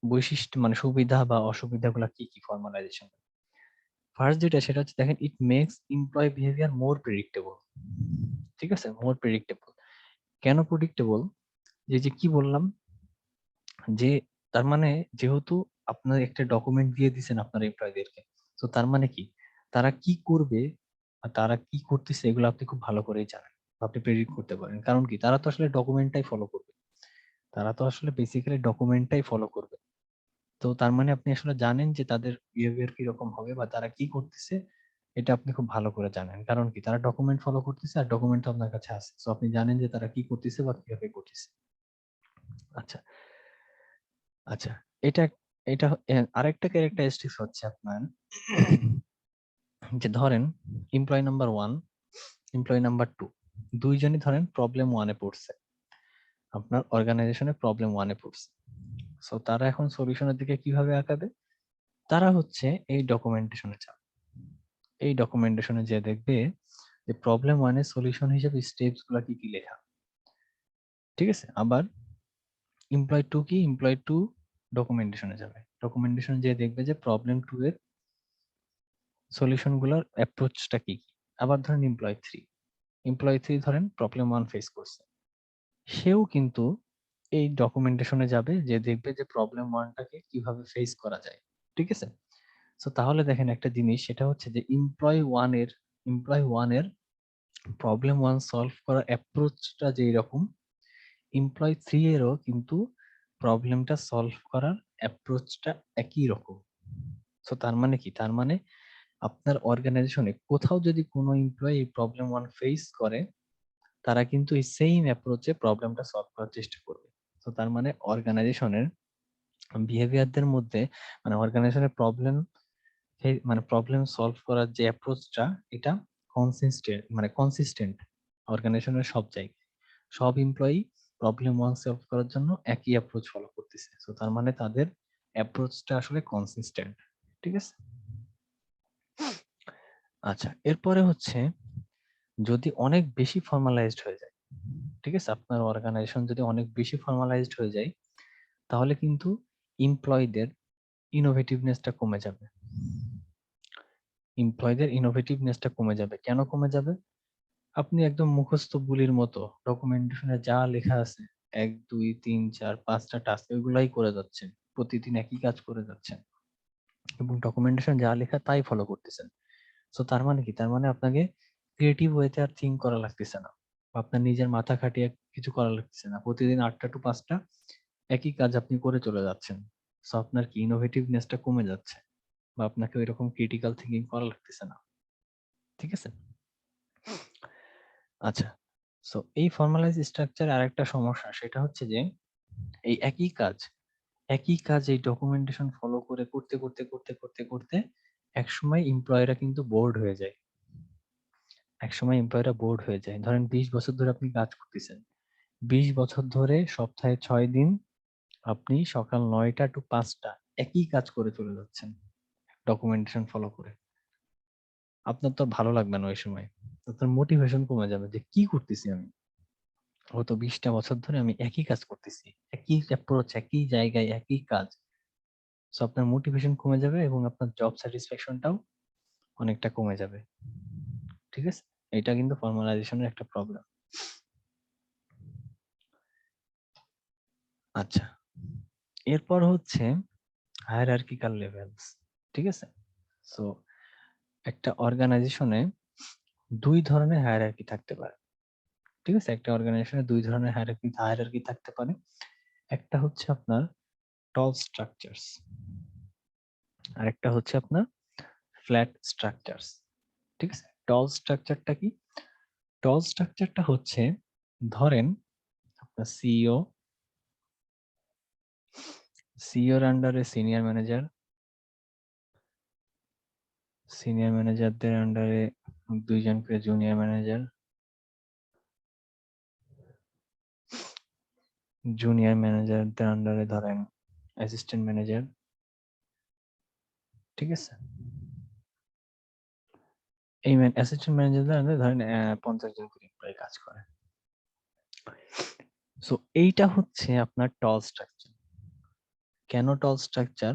বৈশিষ্ট্য মানে সুবিধা বা অসুবিধাগুলো কি কি ফর্মালাইজেশন। ফার্স্ট যেটা সেটা হচ্ছে দেখেন, it makes employee behaviour more predictable. ঠিক আছে, মোর প্রেডিক্টেবল। কেন প্রেডিক্টেবল? যে কি বললাম, যে তার মানে যেহেতু আপনার একটা ডকুমেন্ট দিয়ে দিচ্ছেন আপনার এমপ্লয়ীদেরকে, তো তার মানে কি, তারা কি করবে আর তারা কি করতেছে এগুলো আপনি খুব ভালো করেই জানেন, বা আপনি প্রেডিক্ট করতে পারেন। কারণ কি, তারা তো আসলে ডকুমেন্টটাই ফলো করবে, তারা তো আসলে বেসিক্যালি ডকুমেন্টটাই ফলো করবে। তো তার মানে আপনি আসলে জানেন যে তাদের বিহেভিয়ার কিরকম হবে বা তারা কি করতেছে, এটা আপনি খুব ভালো করে জানেন। কারণ কি, তারা ডকুমেন্ট ফলো করতেছে আর ডকুমেন্ট তো আপনার কাছে আছে, তো আপনি জানেন যে তারা কি করতেছে বা কিভাবে করতেছে। আচ্ছা আচ্ছা, এটা এটা আরেকটা ক্যারেক্টারিস্টিক্স হচ্ছে আপনার যে ধরেন এমপ্লয়ি নাম্বার 1, এমপ্লয়ি নাম্বার 2, দুইজনই ধরেন প্রবলেম 1-এ পড়ছে, আপনার অর্গানাইজেশনে প্রবলেম 1-এ পড়ছে। সো তারা এখন সলিউশনের দিকে কিভাবে আগাবে? তারা হচ্ছে এই ডকুমেন্টেশনে যাবে, এই ডকুমেন্টেশনে যে দেখবে যে প্রবলেম 1 এর সলিউশন হিসেবে স্টেপস গুলা কি কি লেখা। ঠিক আছে, আবার এমপ্লয় 2 কি, এমপ্লয় 2 ডকুমেন্টেশনে যাবে, ডকুমেন্টেশন যে দেখবে যে প্রবলেম 2 এর সলিউশন গুলোর অ্যাপ্রোচটা কি কি। আবার ধরেন এমপ্লয় 3 ধরেন প্রবলেম 1 ফেস করছে, সেও কিন্তু এই ডকুমেন্টেশনে যাবে, যে দেখবে যে প্রবলেম 1টাকে কিভাবে ফেস করা যায়। ঠিক আছে, সো তাহলে দেখেন একটা জিনিস, সেটা হচ্ছে যে এমপ্লয় 1 এর প্রবলেম 1 সলভ করার অ্যাপ্রোচটা যেই রকম, এমপ্লয় 3 এরও কিন্তু প্রবলেমটা সলভ করার অ্যাপ্রোচটা একই রকম। সো তার মানে কি, তার মানে আপনার অর্গানাইজেশনে কোথাও যদি কোনো এমপ্লয়ি প্রবলেম 1 ফেস করে, তারা কিন্তু এই সেম অ্যাপ্রোচে প্রবলেমটা সলভ করার চেষ্টা করবে। তো তার মানে অর্গানাইজেশনের বিহেভিয়ারদের মধ্যে, মানে অর্গানাইজেশনের প্রবলেম সলভ করার যে অ্যাপ্রোচটা, এটা কনসিস্টেন্ট অর্গানাইজেশনের সব জায়গায়। সব এমপ্লয়ি প্রবলেম 1 সলভ করার জন্য একই অ্যাপ্রোচ ফলো করতেছে। তো তার মানে তাদের অ্যাপ্রোচটা আসলে কনসিস্টেন্ট। ঠিক আছে, আচ্ছা এরপরে হচ্ছে যদি অনেক বেশি ফর্মালাইজড হয়ে যায়, ঠিক আছে, আপনার অর্গানাইজেশন যদি অনেক বেশি ফর্মালাইজড হয়ে যায়, তাহলে কিন্তু এমপ্লয়ীদের ইনোভেটিভনেসটা কমে যাবে। কমে যাবে। কেন কমে যাবে? আপনি একদম মুখস্থ বুলির মতো ডকুমেন্টেশনে যা লেখা আছে 1 2 3 4 5টা টাস্ক এগুলাই করে যাচ্ছেন, প্রতিদিন একই কাজ করে যাচ্ছেন এবং ডকুমেন্টেশন যা লেখা তাই ফলো করতেছেন। সো তার মানে কি, তার মানে আপনাকে ক্রিয়েটিভ ওয়েতে আর থিঙ্ক করা লাগতেছে না, বা আপনার নিজের মাথা খাটিয়ে কিছু করা লাগতেছে না। প্রতিদিন 8টা টু 5টা একই কাজ আপনি করে চলে যাচ্ছেন। সো আপনার কি ইনোভেটিভনেসটা কমে যাচ্ছে, বা আপনাকে ওইরকম ক্রিটিক্যাল থিঙ্কিং করা লাগতেছে না। ঠিক আছে, আচ্ছা সো এই ফর্মালাইজ স্ট্রাকচার আরেকটা সমস্যা, সেটা হচ্ছে যে এই একই কাজ এই ডকুমেন্টেশন ফলো করে করতে করতে করতে করতে করতে একসময় এমপ্লয়িরা কিন্তু বোর্ড হয়ে যায়। ধরেন 20 বছর ধরে আপনি কাজ করতেছেন, 20 বছর ধরে সপ্তাহে 6 দিন আপনি সকাল 9টা টু 5টা একই কাজ করে চলে যাচ্ছেন ডকুমেন্টেশন ফলো করে। আপনার তো আর ভালো লাগবে না ওই সময়, আপনার মোটিভেশন কমে যাবে যে কি করতেছি আমি, গত 20টা বছর ধরে আমি একই কাজ করতেছি, একই অ্যাপ্রোচ, একই জায়গায় একই কাজ। সো আপনার মোটিভেশন কমে যাবে এবং আপনার জব স্যাটিসফ্যাকশনটাও অনেকটা কমে যাবে। ঠিক আছে, এটা কিন্তু ফর্মালাইজেশনের একটা প্রবলেম। আচ্ছা এরপর হচ্ছে হায়ারার্কিক্যাল লেভেলস। ঠিক আছে, সো একটা অর্গানাইজেশনে 2 ধরনের হায়ারার্কি থাকতে পারে। ঠিক আছে, একটা অর্গানাইজেশনে 2 ধরনের হায়ারার্কি থাকতে পারে। একটা হচ্ছে আপনার টল স্ট্রাকচারস, আর একটা হচ্ছে আপনার ফ্ল্যাট স্ট্রাকচারস। ঠিক আছে, টল স্ট্রাকচারটা কি? টল স্ট্রাকচারটা হচ্ছে, ধরেন আপনার সিইওর আন্ডারে সিনিয়র ম্যানেজারদের আন্ডারে 2 জন করে জুনিয়র ম্যানেজার, জুনিয়র ম্যানেজারদের আন্ডারে ধরেন অ্যাসিস্ট্যান্ট ম্যানেজার। ঠিক আছে, এই অ্যাসিস্ট্যান্ট ম্যানেজারদের আন্ডারে ধরেন 50 জন করে এমপ্লয়ি কাজ করে। সো এইটা হচ্ছে আপনার টল স্ট্রাকচার। কেন টল স্ট্রাকচার?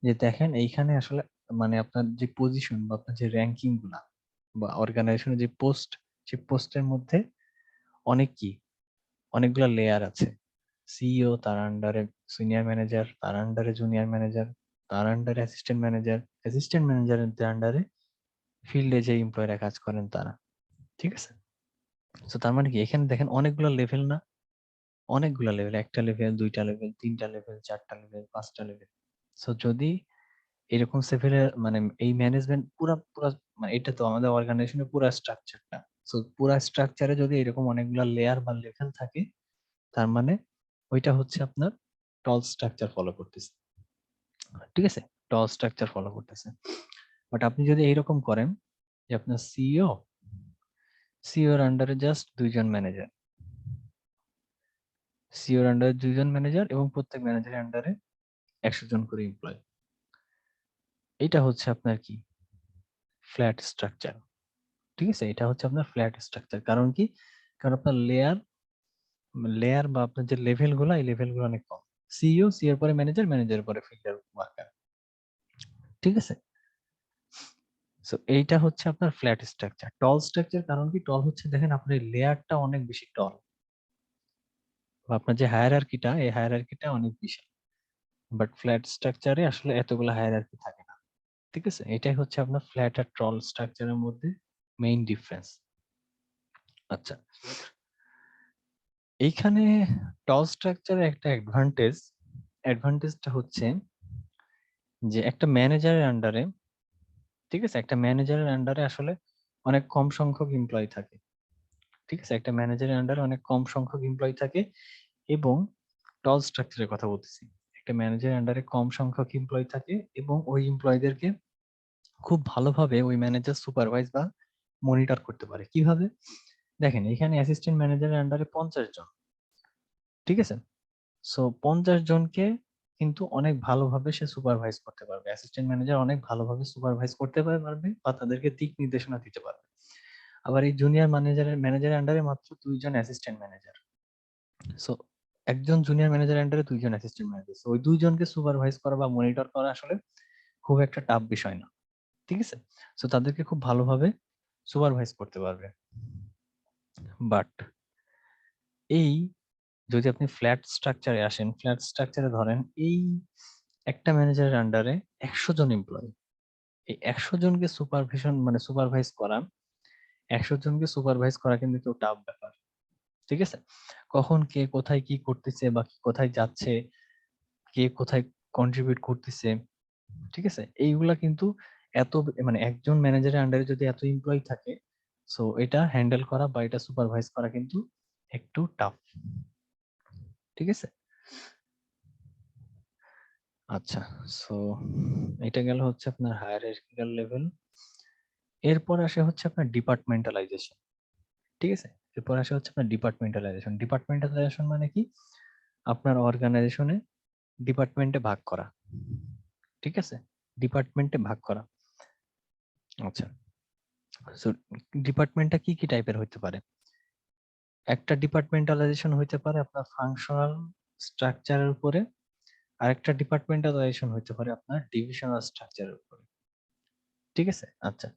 যে দেখেন এইখানে আসলে মানে আপনার যে পজিশন বা আপনার যে র্যাঙ্কিং গুলা বা অর্গানাইজেশনের যে পোস্ট, সেই পোস্টের মধ্যে অনেকগুলা লেয়ার আছে। সিইও, তার আন্ডারে সিনিয়র ম্যানেজার, তার আন্ডারে জুনিয়র ম্যানেজার, তার আন্ডারে অ্যাসিস্ট্যান্ট ম্যানেজারের আন্ডারে ফিল্ডে যে এমপ্লয়িরা কাজ করেন তারা। ঠিক আছে, তো তার মানে কি এখানে দেখেন অনেকগুলো লেভেল না, অনেকগুলো লেভেল, 1টা লেভেল, 2টা লেভেল, 3টা লেভেল, 4টা লেভেল, 5টা লেভেল। সো যদি এরকম লেভেলের মানে এই ম্যানেজমেন্ট পুরা পুরা মানে এটা তো আমাদের অর্গানাইজেশনের পুরা স্ট্রাকচারটা। সো পুরা স্ট্রাকচারে যদি এরকম অনেকগুলো লেয়ার বা লেভেল থাকে, তার মানে ওইটা হচ্ছে আপনার টল স্ট্রাকচার ফলো করতেছে। ঠিক আছে, টল স্ট্রাকচার ফলো করতেছে। বাট আপনি যদি এইরকম করেন যে আপনার সিইওর আন্ডারে জাস্ট 2 জন ম্যানেজার, সিইওর আন্ডারে 2 জন ম্যানেজার এবং প্রত্যেক ম্যানেজারের আন্ডারে 100 জন করে এমপ্লয়, এটা হচ্ছে আপনার কি ফ্ল্যাট স্ট্রাকচার। ঠিক আছে, এটা হচ্ছে আপনার ফ্ল্যাট স্ট্রাকচার। কারণ কি, কারণ আপনার লেয়ার বা আপনার যে লেভেল গুলো, এই লেভেল গুলো অনেক কম। সিইও, সি এর পরে ম্যানেজার, ম্যানেজারের পরে ফিল্ডার ওয়ার্কার। ঠিক আছে, সো এইটা হচ্ছে আপনার ফ্ল্যাট স্ট্রাকচার। টল স্ট্রাকচার, কারণ কি, টল হচ্ছে দেখেন আপনার লেয়ারটা অনেক বেশি টল, আপনার যে হায়ারার্কিটা, এই হায়ারার্কিটা অনেক বিশাল। বাট ফ্ল্যাট স্ট্রাকচারে আসলে এতগুলো হায়ারার্কি থাকে না। ঠিক আছে, এটাই হচ্ছে আপনার ফ্ল্যাট আর টল স্ট্রাকচারের মধ্যে মেইন ডিফারেন্স। আচ্ছা, এইখানে টল স্ট্রাকচারের একটা অ্যাডভান্টেজটা হচ্ছে যে একটা ম্যানেজারের আন্ডারে, ঠিক আছে, একটা ম্যানেজারের আন্ডারে আসলে অনেক কম সংখ্যক এমপ্লয়ি থাকে। ঠিক আছে, একটা ম্যানেজারের আন্ডারে অনেক কম সংখ্যক এমপ্লয়ি থাকে, এবং টল স্ট্রাকচারের কথা বলতেছি, একটা ম্যানেজারের আন্ডারে কম সংখ্যক এমপ্লয়ি থাকে, এবং ওই এমপ্লয়ীদেরকে খুব ভালোভাবে ওই ম্যানেজার সুপারভাইজ বা মনিটর করতে পারে। কিভাবে? দেখেন, এখানে অ্যাসিস্ট্যান্ট ম্যানেজারের আন্ডারে 50 জন। ঠিক আছে, সো 50 জনকে কিন্তু অনেক ভালোভাবে সে সুপারভাইজ করতে পারবে। অ্যাসিস্ট্যান্ট ম্যানেজার অনেক ভালোভাবে সুপারভাইজ করতে পারবে বা তাদেরকে দিক নির্দেশনা দিতে পারবে। আবার এই জুনিয়র ম্যানেজারের আন্ডারে মাত্র 2 জন অ্যাসিস্ট্যান্ট ম্যানেজার। সো একজন জুনিয়র ম্যানেজারের আন্ডারে 2 জন অ্যাসিস্ট্যান্ট ম্যানেজার। সো ওই 2 জনকে সুপারভাইজ করা বা মনিটর করা আসলে খুব একটা টাফ বিষয় না। ঠিক আছে, সো তাদেরকে খুব ভালোভাবে সুপারভাইজ করতে পারবে। বাট এই যদি আপনি ফ্ল্যাট স্ট্রাকচারে আসেন, ফ্ল্যাট স্ট্রাকচারে ধরেন এই একটা ম্যানেজারের আন্ডারে 100 জন এমপ্লয়ি। এই 100 জনকে সুপারভাইজ করা, 100 জনকে সুপারভাইজ করা কিন্তু একটু টাফ ব্যাপার। ঠিক আছে, কখন কে কোথায় কি করতেছে বা কোথায় যাচ্ছে, কে কোথায় কন্ট্রিবিউট করতেছে, ঠিক আছে, এইগুলা কিন্তু এত একজন ম্যানেজারের আন্ডারে যদি এত এমপ্লয়ি থাকে, সো এটা হ্যান্ডেল করা বা এটা সুপারভাইজ করা কিন্তু একটু টাফ। ঠিক আছে, আচ্ছা, সো এটা গেল হচ্ছে আপনার হায়ারার্কিক্যাল লেভেল। এরপর আসে হচ্ছে আপনার ডিপার্টমেন্টালাইজেশন। ঠিক আছে, এরপর আসে হচ্ছে আপনার ডিপার্টমেন্টালাইজেশন মানে কি, আপনার অর্গানাইজেশনে ডিপার্টমেন্টে ভাগ করা। ঠিক আছে, ডিপার্টমেন্টে ভাগ করা। আচ্ছা, সো ডিপার্টমেন্টটা কি কি টাইপের হতে পারে? একটা ডিপার্টমেন্টালাইজেশন হইতে পারে আপনার ফাংশনাল স্ট্রাকচারের উপরে, আরেকটা ডিপার্টমেন্টালাইজেশন হইতে পারে আপনার ডিভিশনাল স্ট্রাকচারের উপরে। ঠিক আছে, আচ্ছা,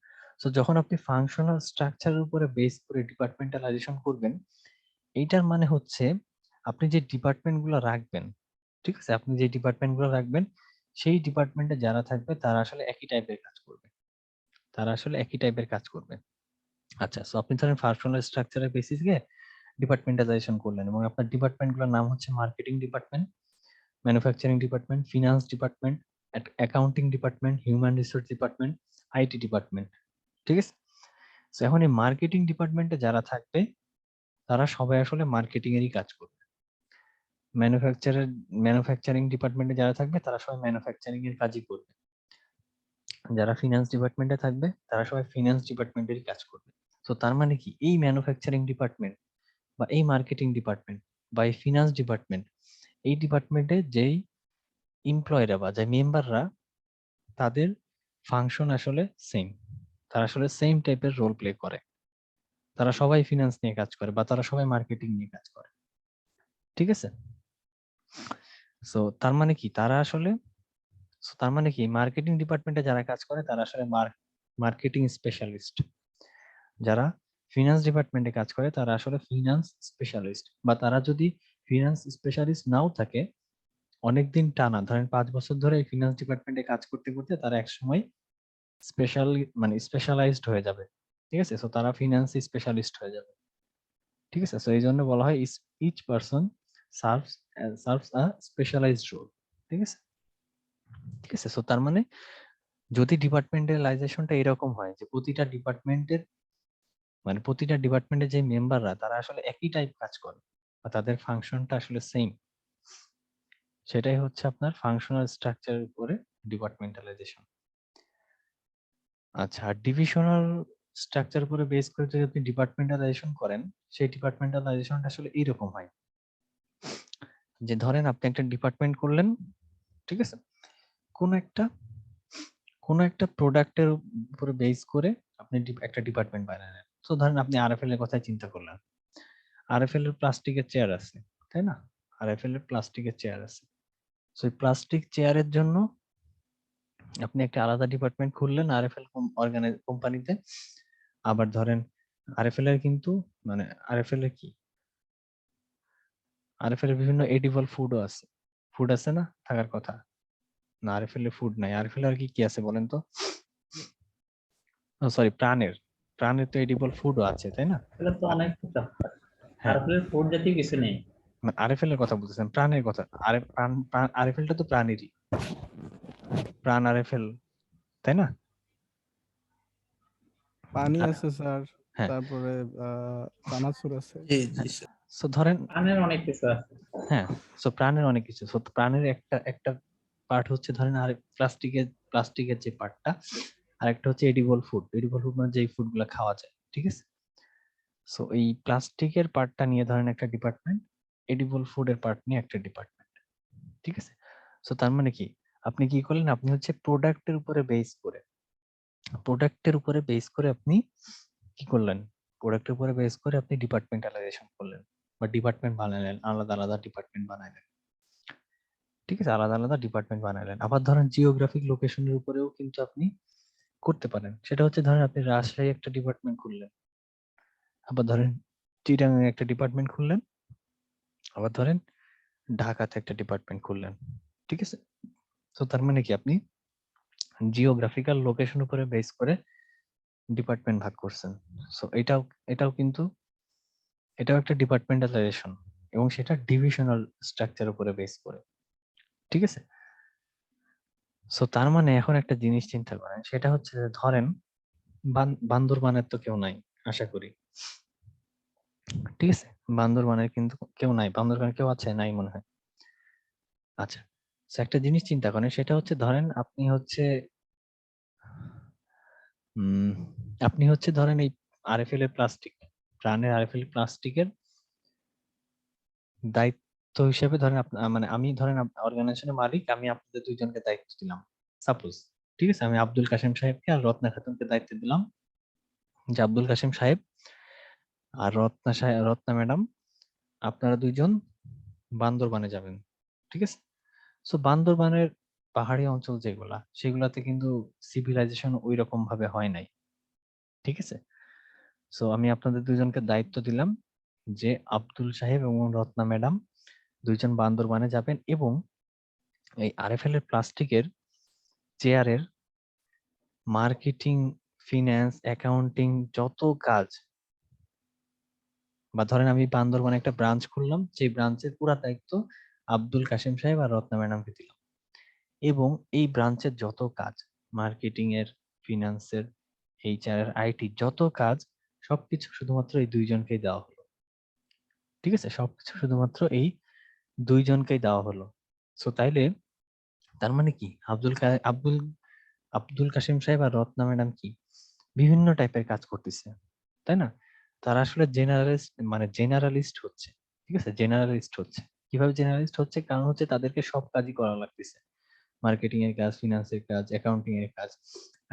সো যখন আপনি ফাংশনাল স্ট্রাকচারের উপরে বেস করে ডিপার্টমেন্টালাইজেশন করবেন, এইটার মানে হচ্ছে আপনি যে ডিপার্টমেন্ট গুলো রাখবেন, ঠিক আছে, আপনি যে ডিপার্টমেন্ট গুলো রাখবেন, সেই ডিপার্টমেন্টে যারা থাকবে তারা আসলে একই টাইপের কাজ করবে, আচ্ছা, সো আপনি ধরেন ফাংশনাল স্ট্রাকচারের বেসিসে ডিপার্টমেন্টালাইজেশন করলেন, এবং আপনার ডিপার্টমেন্ট গুলোর নাম হচ্ছে marketing department, manufacturing department, finance department, accounting department, human resource department, IT department. ঠিক আছে, তো এখন এই মার্কেটিং ডিপার্টমেন্টে যারা থাকবে তারা সবাই আসলে মার্কেটিং এরই কাজ করবে। ম্যানুফ্যাকচারিং ডিপার্টমেন্টে যারা থাকবে তারা সবাই ম্যানুফ্যাকচারিং এর কাজই করবে। যারা ফিনান্স ডিপার্টমেন্টে থাকবে তারা সবাই ফিনান্স ডিপার্টমেন্টেরই কাজ করবে। তো তার মানে কি, এই ম্যানুফ্যাকচারিং ডিপার্টমেন্ট বা এই মার্কেটিং ডিপার্টমেন্ট বা এই ফিনান্স ডিপার্টমেন্ট, এই ডিপার্টমেন্টে যেই এমপ্লয়িরা বা যে মেম্বাররা, তাদের ফাংশন আসলে সেম, তারা আসলে সেম টাইপের রোল প্লে করে, তারা সবাই ফিনান্স নিয়ে কাজ করে বা তারা সবাই মার্কেটিং নিয়ে কাজ করে। ঠিক আছে, সো তার মানে কি, মার্কেটিং ডিপার্টমেন্টে যারা কাজ করে তারা আসলে মার্কেটিং স্পেশালিস্ট, যারা ফিনান্স ডিপার্টমেন্টে কাজ করে তারা আসলে ফিনান্স স্পেশালিস্ট, বা তারা যদি ফিনান্স স্পেশালিস্ট নাও থাকে, অনেকদিন টানা ধরেন 5 বছর ধরে এই ফিনান্স ডিপার্টমেন্টে কাজ করতে করতে তারা একসময় স্পেশালাইজড হয়ে যাবে। ঠিক আছে, সো তারা ফিনান্স স্পেশালিস্ট হয়ে যাবে। ঠিক আছে, সো এই জন্য বলা হয় ইচ পারসন সার্ভস আ স্পেশালাইজড রোল। ঠিক আছে, ঠিক আছে, সো তার মানে যদি ডিপার্টমেন্টালাইজেশনটা এরকম হয় যে প্রতিটা ডিপার্টমেন্টের যে মেম্বাররা তারা আসলে একই টাইপ কাজ করে বা তাদের ফাংশনটা আসলে সেম, সেটাই হচ্ছে আপনার ফাংশনাল স্ট্রাকচারের উপরে ডিপার্টমেন্টালাইজেশন। আচ্ছা, ডিভিশনাল স্ট্রাকচার উপরে বেস করে যদি আপনি ডিপার্টমেন্টালাইজেশন করেন, সেই ডিপার্টমেন্টালাইজেশনটা আসলে এইরকম হয় যে ধরেন আপনি একটা ডিপার্টমেন্ট করলেন, ঠিক আছে, কোন একটা প্রোডাক্টের উপরে বেস করে আপনি একটা ডিপার্টমেন্ট বানালেন। তো ধরেন আপনি আরএফএল এর কথাই চিন্তা করলেন। আরএফএল এর প্লাস্টিকের চেয়ার আছে, তাই না? আরএফএল এর প্লাস্টিকের চেয়ার আছে। সো এই প্লাস্টিক চেয়ারের জন্য আপনি একটা আলাদা ডিপার্টমেন্ট খুললেন আরএফএল কোম্পানিতে। আবার ধরেন আরএফএল এর কিন্তু মানে আরএফএল এর কি, আরএফএল এর বিভিন্ন এডিবল ফুডও আছে। ফুড আছে না, থাকার কথা না? আরএফএল এর ফুড নাই। আরএফএল আর কি কি আছে বলেন তো? সরি, প্রাণের তো এডিবল ফুডও আছে, তাই না? এটা তো অনেক কিছু। হ্যাঁ, আর ফুড জাতীয় কিছু নেই। আরএফএল এর কথা বলতেছেন, প্রাণের কথা। আরে আরএফএল টা তো প্রাণেরই, প্রাণ আরএফএল, তাই না? পানি আ- আছে স্যার, হ্যাঁ, তারপরে চানাচুর আছে। জি জি স্যার। সো ধরেন, প্রাণের অনেক কিছু আছে। হ্যাঁ, সো প্রাণের অনেক কিছু। সো প্রাণের একটা একটা পার্ট হচ্ছে ধরেন আর প্লাস্টিকের যে পার্টটা, আর একটা হচ্ছে এডিবল ফুড। এডিবল ফুড মানে যেই ফুড গুলা খাওয়া যায়, ঠিক আছে? সো এই প্লাস্টিকের পার্টটা নিয়ে ধরেন একটা ডিপার্টমেন্ট, এডিবল ফুডের পার্ট নিয়ে একটা ডিপার্টমেন্ট, ঠিক আছে? সো তার মানে কি, আপনি কি করলেন, আপনি হচ্ছে প্রোডাক্টের উপরে বেস করে আপনি কি করলেন, প্রোডাক্টের উপরে বেস করে আপনি ডিপার্টমেন্টালাইজেশন করলেন বা ডিপার্টমেন্ট বানালেন, আলাদা আলাদা ডিপার্টমেন্ট বানালেন, ঠিক আছে? আলাদা আলাদা ডিপার্টমেন্ট বানালেন। আবার ধরেন জিওগ্রাফিক লোকেশনের উপরেও কিন্তু আপনি করতে পারেন। সেটা হচ্ছে ধরেন আপনি রাজশাহী একটা ডিপার্টমেন্ট খুললেন, আবার ধরেন চিটাগাং একটা ডিপার্টমেন্ট খুললেন, আবার ধরেন ঢাকাতে একটা ডিপার্টমেন্ট খুললেন, ঠিক আছে? তো তার মানে কি, আপনি জিওগ্রাফিক্যাল লোকেশন উপরে বেস করে ডিপার্টমেন্ট ভাগ করছেন। সো এটাও কিন্তু এটাও একটা ডিপার্টমেন্টালাইজেশন, এবং সেটা ডিভিশনাল স্ট্রাকচার উপরে বেস করে, ঠিক আছে? সো তার মানে এখন একটা জিনিস চিন্তা করেন, সেটা হচ্ছে যে ধরেন বান্দরবানের তো কেউ নাই আশা করি, ঠিক আছে? বান্দরবানের কিন্তু কেউ নাই। বান্দরবানের কেউ আছে? নাই মনে হয়। আচ্ছা, তো একটা জিনিস চিন্তা করেন, সেটা হচ্ছে ধরেন উম আপনি হচ্ছে ধরেন এই আরএফএল এর প্রাণের আরএফএল প্লাস্টিকের দায়িত্ব হিসেবে ধরেন মানে আমি ধরেন অর্গানাইজেশনের মালিক, আমি আপনাদের দুইজনকে দায়িত্ব দিলাম সাপোজ, ঠিক আছে? আমি আব্দুল কাশিম সাহেবকে আর রত্না খাতুনকে দায়িত্ব দিলাম যে আব্দুল কাশিম সাহেব আর রত্না ম্যাডাম, আপনারা দুইজন বান্দরবানে যাবেন, ঠিক আছে? সো বান্দরবানের পাহাড়ি অঞ্চল যেগুলা, সেগুলাতে কিন্তু সিভিলাইজেশন ওই রকম ভাবে হয় নাই, ঠিক আছে? সো আমি আপনাদের দুইজনকে দায়িত্ব দিলাম যে আব্দুল সাহেব এবং রত্না ম্যাডাম দুইজন বান্দরবানে যাবেন, এবং এই আরএফএল এর প্লাস্টিকের চেয়ারের মার্কেটিং, ফিন্যান্স, অ্যাকাউন্টিং যত কাজ, বা ধরেন আমি বান্দরবানে একটা ব্রাঞ্চ খুললাম, সেই ব্রাঞ্চের পুরো দায়িত্ব আব্দুল কাশিম সাহেব আর রত্না ম্যাডামকে দিলাম, এবং এই ব্রাঞ্চের যত কাজ, মার্কেটিং এর, ফিন্যান্সের, এইচআর এর, আইটি যত কাজ, সবকিছু শুধুমাত্র এই দুইজনকেই দেওয়া হলো, ঠিক আছে? সবকিছু শুধুমাত্র এই দুইজনকেই দেওয়া হলো। সো তাইলে তার মানে কি, আব্দুল কাশিম সাহেব আর রত্না ম্যাডাম কি বিভিন্ন টাইপের কাজ করতেছে, তাই না? তারা আসলে জেনারেলিস্ট হচ্ছে, ঠিক আছে? জেনারেলিস্ট হচ্ছে। কিভাবে জেনারেলিস্ট হচ্ছে? কারণ হচ্ছে তাদেরকে সব কাজই করা লাগতেছে। মার্কেটিং এর কাজ, ফিনান্সের কাজ, অ্যাকাউন্টিং এর কাজ,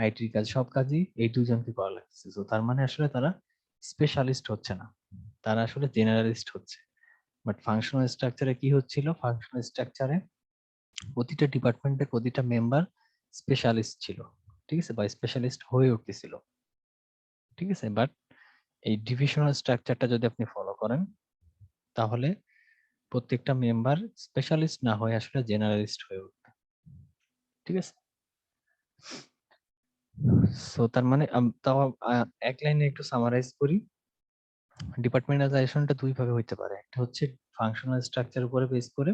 আইটির কাজ, সব কাজই এই দুজনকে করা লাগতেছে। তো তার মানে আসলে তারা স্পেশালিস্ট হচ্ছে না, তারা আসলে জেনারেলিস্ট হচ্ছে। বাট ফাংশনাল স্ট্রাকচারে কি হচ্ছিল? ফাংশনাল স্ট্রাকচারে প্রতিটা ডিপার্টমেন্টের প্রতিটা মেম্বার স্পেশালিস্ট ছিল, ঠিক আছে? বা স্পেশালিস্ট হয়ে উঠতেছিল, ঠিক আছে? বাট এই ডিভিশনাল স্ট্রাকচারটা যদি আপনি ফলো করেন, তাহলে প্রত্যেকটা মেম্বার স্পেশালিস্ট না হয়ে আসলে জেনারেলিস্ট হয়ে উঠবে, ঠিক আছে? সো তার মানে তাও এক লাইনে একটু সামারাইজ করি, ডিপার্টমেন্টালাইজেশনটা দুই ভাবে হইতে পারে। একটা হচ্ছে ফাংশনাল স্ট্রাকচার উপরে বেস করে,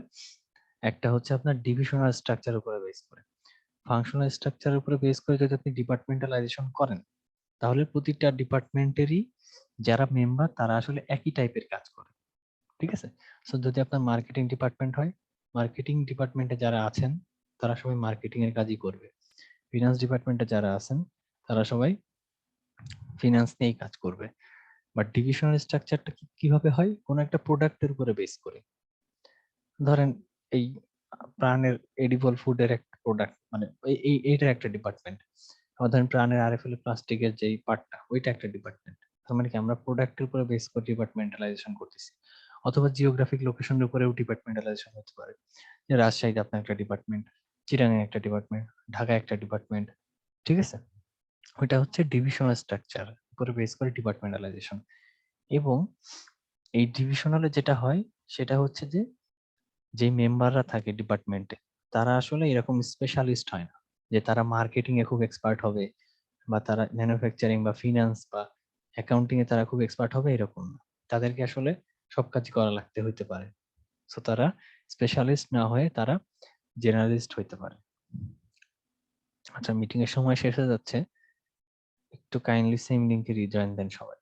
একটা হচ্ছে আপনার ডিভিশনাল স্ট্রাকচার উপরে বেস করে। ফাংশনাল স্ট্রাকচার উপরে বেস করে যদি আপনি ডিপার্টমেন্টালাইজেশন করেন, তাহলে প্রতিটা ডিপার্টমেন্টেরই যারা মেম্বার তারা আসলে একই টাইপের কাজ করে, ঠিক আছে? সো যদি আপনার মার্কেটিং ডিপার্টমেন্ট হয়, মার্কেটিং ডিপার্টমেন্টে যারা আছেন তারা সবাই মার্কেটিং এর কাজই করবে। ফিনান্স ডিপার্টমেন্টে যারা আছেন তারা সবাই ফিনান্স নিয়েই কাজ করবে। বাট ডিভিশনাল স্ট্রাকচারটা কিভাবে হয়? কোন একটা প্রোডাক্টের উপরে বেস করে। ধরেন এই প্রাণের এডিবল ফুডের একটা প্রোডাক্ট, মানে এইটার একটা ডিপার্টমেন্ট, আবার ধরেন প্রাণের আরএফএল প্লাস্টিকের যেই পার্টটা ওইটা একটা ডিপার্টমেন্ট। তার মানে কি আমরা প্রোডাক্টের উপরে বেস করে ডিপার্টমেন্টালাইজেশন করতেছি, অথবা জিওগ্রাফিক লোকেশনের উপরেও ডিপার্টমেন্টালাইজেশন হতে পারে। যে রাজশাহীতে আপনার একটা ডিপার্টমেন্ট, চিটাগাং একটা ডিপার্টমেন্ট, ঢাকা একটা ডিপার্টমেন্ট, ঠিক আছে? ওইটা হচ্ছে ডিভিশনাল স্ট্রাকচার উপরে বেস করে ডিপার্টমেন্টালাইজেশন। এবং এই ডিভিশনালে যেটা হয় সেটা হচ্ছে যে যে মেম্বাররা থাকে ডিপার্টমেন্টে তারা আসলে এরকম স্পেশালিস্ট হয় না যে তারা মার্কেটিং এ খুব এক্সপার্ট হবে বা তারা ম্যানুফ্যাকচারিং বা ফিনান্স বা অ্যাকাউন্টিং এ তারা খুব এক্সপার্ট হবে এরকম না। তাদেরকে আসলে সব কাজই করা লাগতে হইতে পারে। সো তারা স্পেশালিস্ট না হয়ে তারা জেনারেলিস্ট হইতে পারে। আচ্ছা, মিটিং এর সময় শেষ হয়ে যাচ্ছে, একটু কাইন্ডলি সেম লিংকে রিজয়েন দেন সবাই।